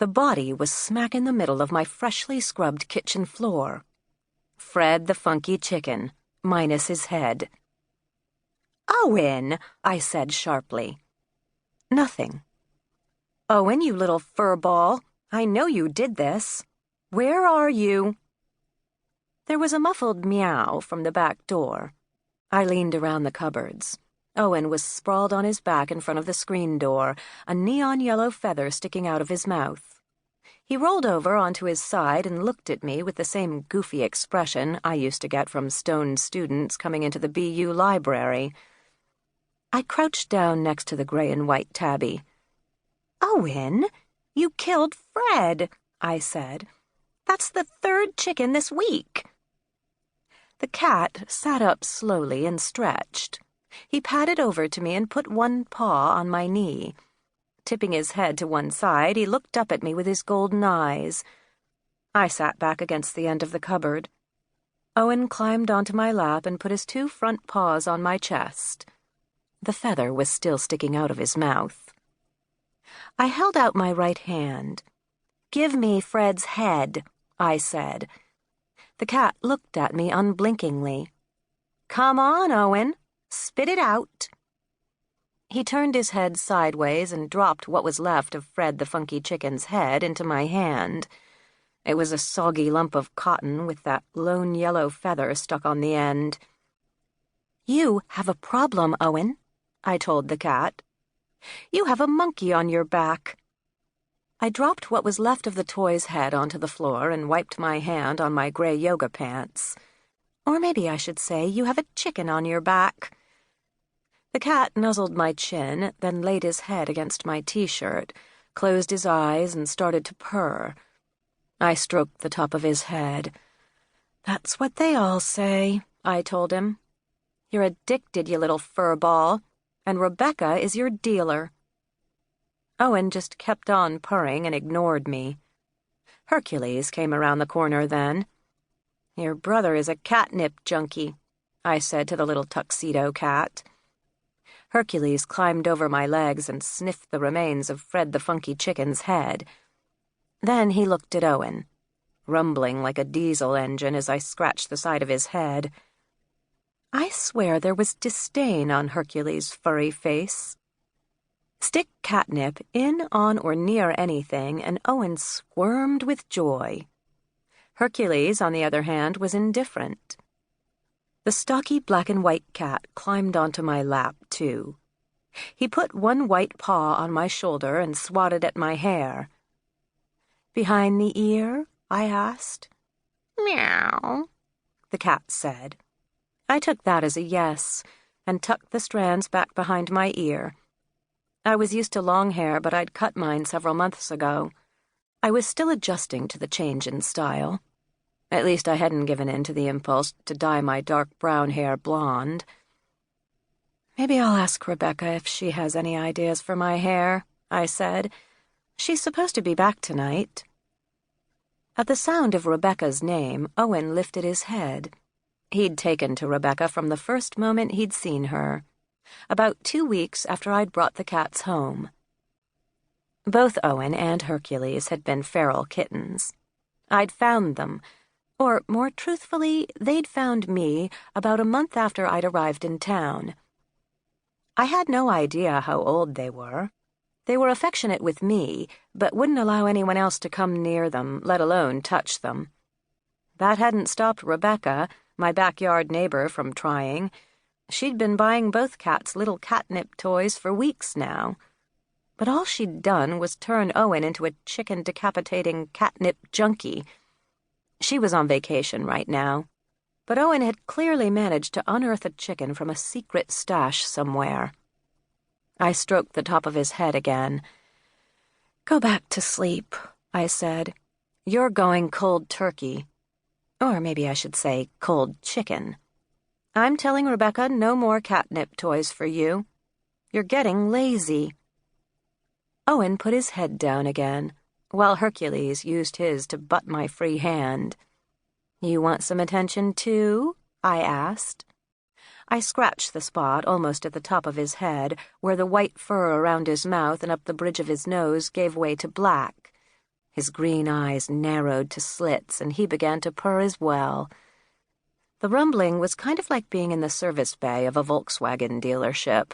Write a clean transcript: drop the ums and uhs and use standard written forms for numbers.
The body was smack in the middle of my freshly scrubbed kitchen floor. Fred the funky chicken, minus his head. "Owen," I said sharply. Nothing. "Owen, you little furball, I know you did this. Where are you?" There was a muffled meow from the back door. I leaned around the cupboards. Owen was sprawled on his back in front of the screen door, a neon yellow feather sticking out of his mouth. He rolled over onto his side and looked at me with the same goofy expression I used to get from stoned students coming into the BU library. I crouched down next to the gray and white tabby. "Owen, you killed Fred," I said. "That's the third chicken this week." The cat sat up slowly and stretched. He padded over to me and put one paw on my knee. Tipping his head to one side, he looked up at me with his golden eyes. I sat back against the end of the cupboard. Owen climbed onto my lap and put his two front paws on my chest. The feather was still sticking out of his mouth. I held out my right hand. "Give me Fred's head," I said. The cat looked at me unblinkingly. "Come on, Owen. Spit it out." He turned his head sideways and dropped what was left of Fred the funky chicken's head into my hand. It was a soggy lump of cotton with that lone yellow feather stuck on the end. "You have a problem, Owen," I told the cat. "You have a monkey on your back." I dropped what was left of the toy's head onto the floor and wiped my hand on my gray yoga pants. Or maybe I should say, you have a chicken on your back. The cat nuzzled my chin, then laid his head against my T-shirt, closed his eyes, and started to purr. I stroked the top of his head. "That's what they all say," I told him. "You're addicted, you little furball, and Rebecca is your dealer." Owen just kept on purring and ignored me. Hercules came around the corner then. "Your brother is a catnip junkie," I said to the little tuxedo cat. Hercules climbed over my legs and sniffed the remains of Fred the funky chicken's head. Then he looked at Owen, rumbling like a diesel engine as I scratched the side of his head. I swear there was disdain on Hercules' furry face. Stick catnip in, on, or near anything, and Owen squirmed with joy. Hercules, on the other hand, was indifferent. The stocky black and white cat climbed onto my lap, too. He put one white paw on my shoulder and swatted at my hair. "Behind the ear?" I asked. "Meow," the cat said. I took that as a yes, and tucked the strands back behind my ear. I was used to long hair, but I'd cut mine several months ago. I was still adjusting to the change in style. At least I hadn't given in to the impulse to dye my dark brown hair blonde. "Maybe I'll ask Rebecca if she has any ideas for my hair," I said. "She's supposed to be back tonight." At the sound of Rebecca's name, Owen lifted his head. He'd taken to Rebecca from the first moment he'd seen her, about 2 weeks after I'd brought the cats home. Both Owen and Hercules had been feral kittens. I'd found them, or more truthfully, they'd found me about a month after I'd arrived in town. I had no idea how old they were. They were affectionate with me, but wouldn't allow anyone else to come near them, let alone touch them. That hadn't stopped Rebecca, my backyard neighbor, from trying. She'd been buying both cats little catnip toys for weeks now. But all she'd done was turn Owen into a chicken-decapitating catnip junkie. She was on vacation right now, but Owen had clearly managed to unearth a chicken from a secret stash somewhere. I stroked the top of his head again. "Go back to sleep," I said. "You're going cold turkey. Or maybe I should say cold chicken. I'm telling Rebecca no more catnip toys for you. You're getting lazy." Owen put his head down again, while Hercules used his to butt my free hand. "You want some attention, too?" I asked. I scratched the spot almost at the top of his head, where the white fur around his mouth and up the bridge of his nose gave way to black. His green eyes narrowed to slits, and he began to purr as well. The rumbling was kind of like being in the service bay of a Volkswagen dealership.